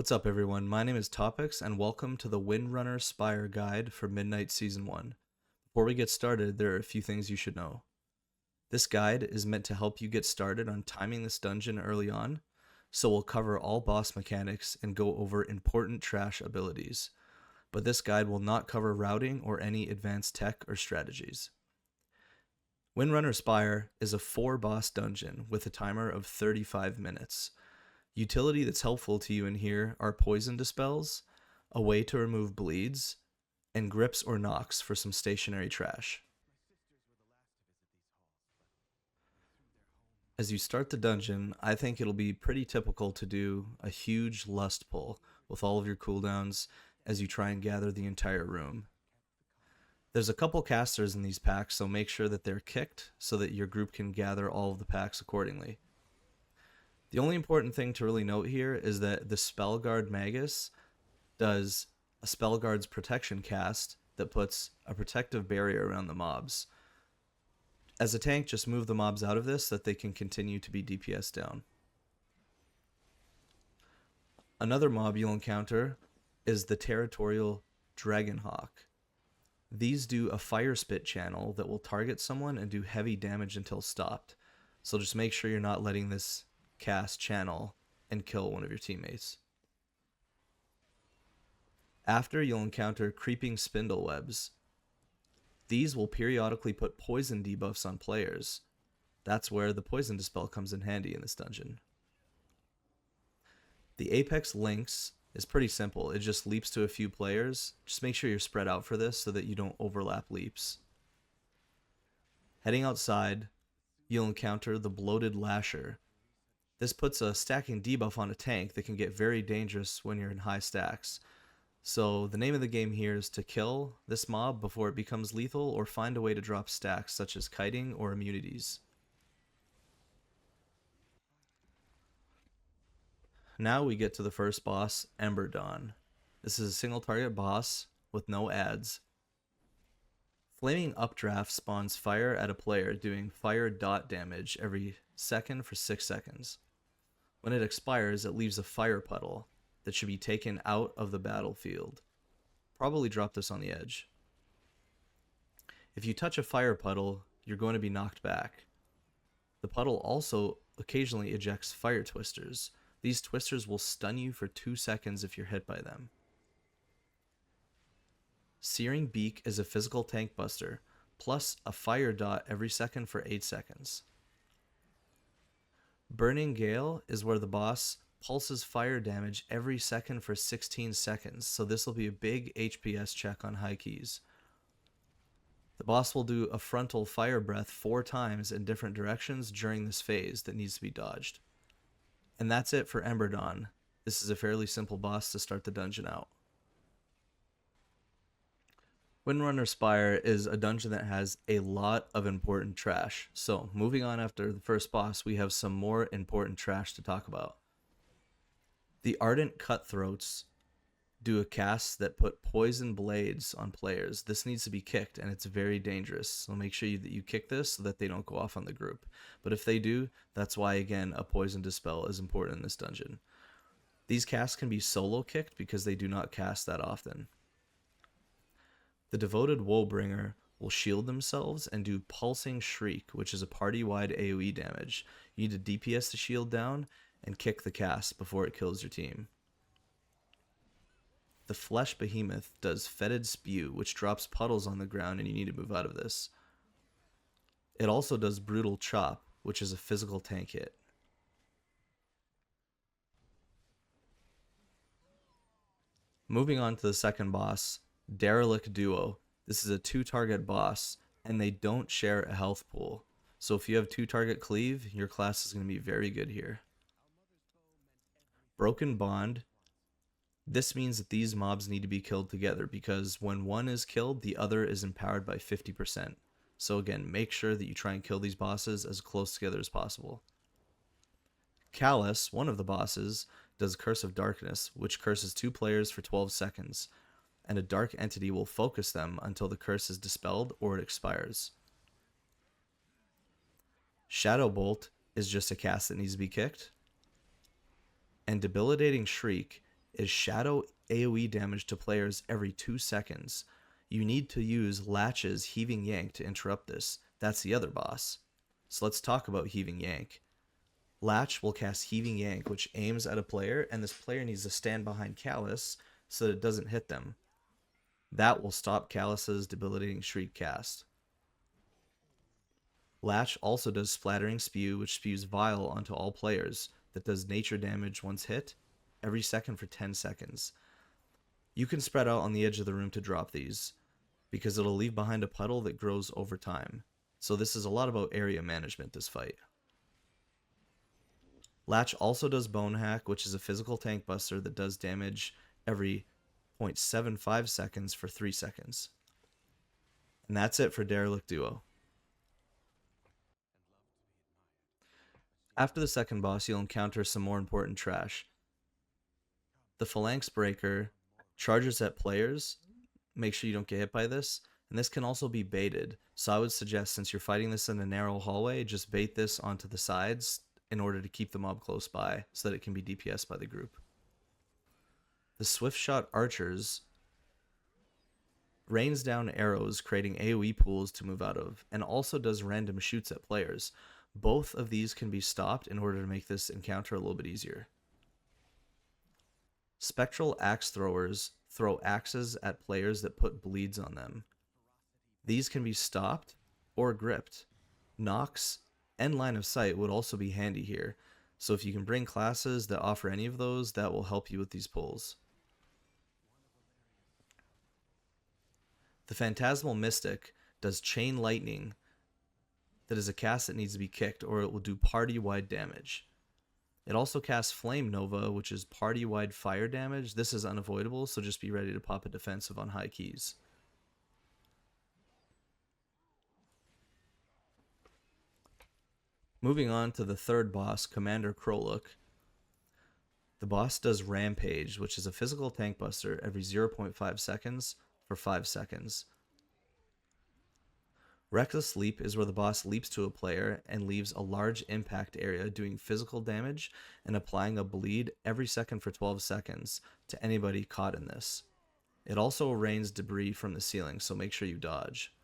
What's up, everyone? My name is Topics, and welcome to the Windrunner Spire guide for Midnight Season 1. Before we get started, there are a few things you should know. This guide is meant to help you get started on timing this dungeon early on, so we'll cover all boss mechanics and go over important trash abilities. But this guide will not cover routing or any advanced tech or strategies. Windrunner Spire is a 4-boss dungeon with a timer of 35 minutes. Utility that's helpful to you in here are poison dispels, a way to remove bleeds, and grips or knocks for some stationary trash. As you start the dungeon, I think it'll be pretty typical to do a huge lust pull with all of your cooldowns as you try and gather the entire room. There's a couple casters in these packs, so make sure that they're kicked so that your group can gather all of the packs accordingly. The only important thing to really note here is that the Spellguard Magus does a Spellguard's protection cast that puts a protective barrier around the mobs. As a tank, just move the mobs out of this so that they can continue to be DPS down. Another mob you'll encounter is the Territorial Dragonhawk. These do a fire spit channel that will target someone and do heavy damage until stopped. So just make sure you're not letting this cast channel and kill one of your teammates. After, you'll encounter creeping spindle webs. These will periodically put poison debuffs on players. That's where the poison dispel comes in handy in this dungeon. The Apex Lynx is pretty simple. It just leaps to a few players. Just make sure you're spread out for this so that you don't overlap leaps. Heading outside, you'll encounter the Bloated Lasher. This puts a stacking debuff on a tank that can get very dangerous when you're in high stacks. So the name of the game here is to kill this mob before it becomes lethal or find a way to drop stacks such as kiting or immunities. Now we get to the first boss, Emberdawn. This is a single target boss with no adds. Flaming Updraft spawns fire at a player doing fire dot damage every second for 6 seconds. When it expires, it leaves a fire puddle that should be taken out of the battlefield. Probably drop this on the edge. If you touch a fire puddle, you're going to be knocked back. The puddle also occasionally ejects fire twisters. These twisters will stun you for 2 seconds if you're hit by them. Searing Beak is a physical tank buster, plus a fire dot every second for 8 seconds. Burning Gale is where the boss pulses fire damage every second for 16 seconds, so this will be a big HPS check on high keys. The boss will do a frontal fire breath 4 times in different directions during this phase that needs to be dodged. And that's it for Emberdawn. This is a fairly simple boss to start the dungeon out. Windrunner Spire is a dungeon that has a lot of important trash. So, moving on after the first boss, we have some more important trash to talk about. The Ardent Cutthroats do a cast that put poison blades on players. This needs to be kicked, and it's very dangerous. So make sure that you kick this so that they don't go off on the group. But if they do, that's why, again, a poison dispel is important in this dungeon. These casts can be solo kicked because they do not cast that often. The Devoted Woebringer will shield themselves and do Pulsing Shriek, which is a party-wide AoE damage. You need to DPS the shield down and kick the cast before it kills your team. The Flesh Behemoth does Fetid Spew, which drops puddles on the ground and you need to move out of this. It also does Brutal Chop, which is a physical tank hit. Moving on to the second boss, Derelict Duo. This is a 2-target boss, and they don't share a health pool. So if you have 2-target cleave, your class is going to be very good here. Broken Bond. This means that these mobs need to be killed together because when one is killed, the other is empowered by 50%. So again, make sure that you try and kill these bosses as close together as possible. Callus, one of the bosses, does Curse of Darkness, which curses 2 players for 12 seconds. And a dark entity will focus them until the curse is dispelled or it expires. Shadow Bolt is just a cast that needs to be kicked. And Debilitating Shriek is shadow AoE damage to players every 2 seconds. You need to use Latch's Heaving Yank to interrupt this. That's the other boss. So let's talk about Heaving Yank. Latch will cast Heaving Yank, which aims at a player, and this player needs to stand behind Callus so that it doesn't hit them. That will stop Callus's debilitating Shriek cast. Latch also does Splattering Spew, which spews Vile onto all players, that does nature damage once hit, every second for 10 seconds. You can spread out on the edge of the room to drop these, because it'll leave behind a puddle that grows over time. So this is a lot about area management this fight. Latch also does Bone Hack, which is a physical tank buster that does damage every 0.75 seconds for 3 seconds. And that's it for Derelict Duo. After the second boss, you'll encounter some more important trash. The Phalanx Breaker charges at players. Make sure you don't get hit by this. And this can also be baited. So I would suggest, since you're fighting this in a narrow hallway, just bait this onto the sides in order to keep the mob close by so that it can be DPS by the group. The Swift Shot Archers rains down arrows, creating AoE pools to move out of, and also does random shoots at players. Both of these can be stopped in order to make this encounter a little bit easier. Spectral Axe Throwers throw axes at players that put bleeds on them. These can be stopped or gripped. Knocks and Line of Sight would also be handy here, so if you can bring classes that offer any of those, that will help you with these pulls. The Phantasmal Mystic does Chain Lightning. That is a cast that needs to be kicked, or it will do party-wide damage. It also casts Flame Nova, which is party-wide fire damage. This is unavoidable, so just be ready to pop a defensive on high keys. Moving on to the third boss, Commander Kroluk. The boss does Rampage, which is a physical tank buster every 0.5 seconds for 5 seconds. Reckless Leap is where the boss leaps to a player and leaves a large impact area, doing physical damage and applying a bleed every second for 12 seconds to anybody caught in this. It also rains debris from the ceiling, so make sure you dodge.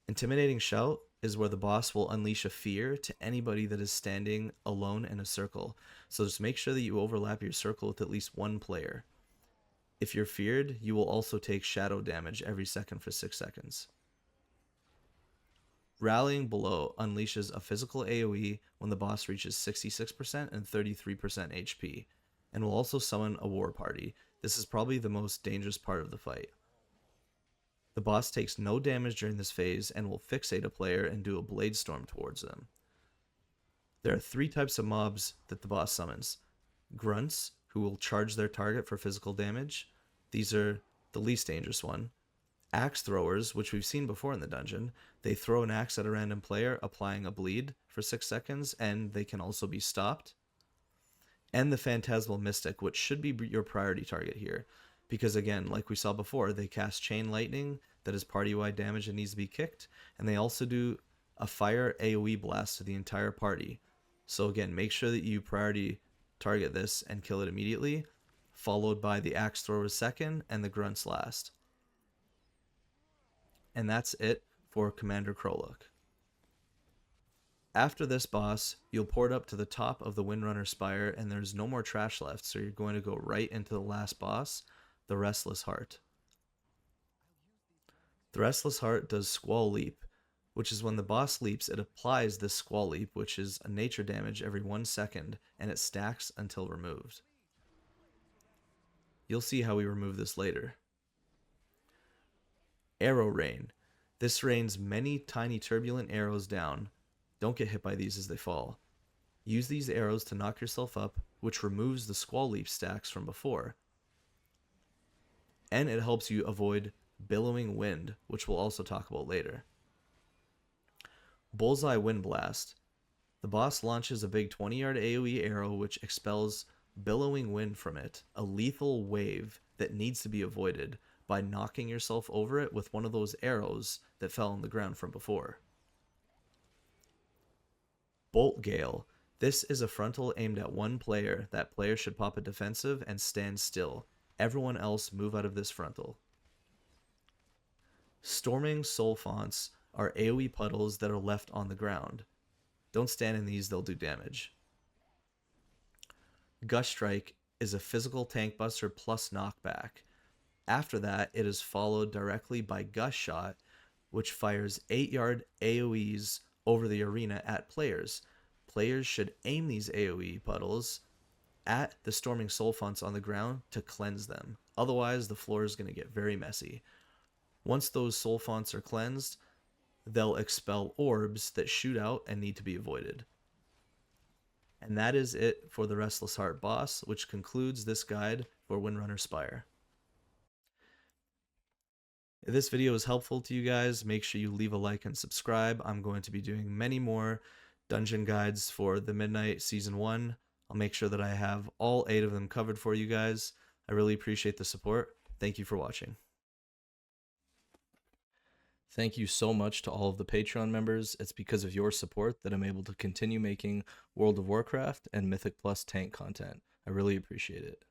Intimidating Shout is where the boss will unleash a fear to anybody that is standing alone in a circle, so just make sure that you overlap your circle with at least one player. If you're feared, you will also take shadow damage every second for 6 seconds. Rallying Below unleashes a physical AoE when the boss reaches 66% and 33% HP, and will also summon a war party. This is probably the most dangerous part of the fight. The boss takes no damage during this phase and will fixate a player and do a blade storm towards them. There are 3 types of mobs that the boss summons. Grunts, who will charge their target for physical damage. These are the least dangerous one. Axe Throwers, which we've seen before in the dungeon. They throw an axe at a random player, applying a bleed for 6 seconds, and they can also be stopped. And the Phantasmal Mystic, which should be your priority target here. Because again, like we saw before, they cast Chain Lightning, that is party-wide damage that needs to be kicked, and they also do a fire AoE blast to the entire party. So again, make sure that you priority target this and kill it immediately, followed by the Axe Throwers second, and the Grunts last. And that's it for Commander Kroluk. After this boss, you'll port up to the top of the Windrunner Spire, and there's no more trash left, so you're going to go right into the last boss, the Restless Heart. The Restless Heart does Squall Leap, which is when the boss leaps, it applies this Squall Leap, which is a nature damage every 1 second, and it stacks until removed. You'll see how we remove this later. Arrow Rain. This rains many tiny turbulent arrows down. Don't get hit by these as they fall. Use these arrows to knock yourself up, which removes the Squall Leap stacks from before. And it helps you avoid Billowing Wind, which we'll also talk about later. Bullseye Wind Blast. The boss launches a big 20-yard AoE arrow which expels Billowing Wind from it, a lethal wave that needs to be avoided by knocking yourself over it with one of those arrows that fell on the ground from before. Bolt Gale. This is a frontal aimed at one player. That player should pop a defensive and stand still. Everyone else move out of this frontal. Storming Soul Fonts are AoE puddles that are left on the ground. Don't stand in these, they'll do damage. Gush Strike is a physical tank buster plus knockback. After that, it is followed directly by Gush Shot, which fires 8-yard AoEs over the arena at players. Players should aim these AoE puddles at the Storming Soul Fonts on the ground to cleanse them. Otherwise, the floor is going to get very messy. Once those Soul Fonts are cleansed, they'll expel orbs that shoot out and need to be avoided. And that is it for the Restless Heart boss, which concludes this guide for Windrunner Spire. If this video is helpful to you guys, make sure you leave a like and subscribe. I'm going to be doing many more dungeon guides for the Midnight Season 1. I'll make sure that I have all 8 of them covered for you guys. I really appreciate the support. Thank you for watching. Thank you so much to all of the Patreon members. It's because of your support that I'm able to continue making World of Warcraft and Mythic Plus tank content. I really appreciate it.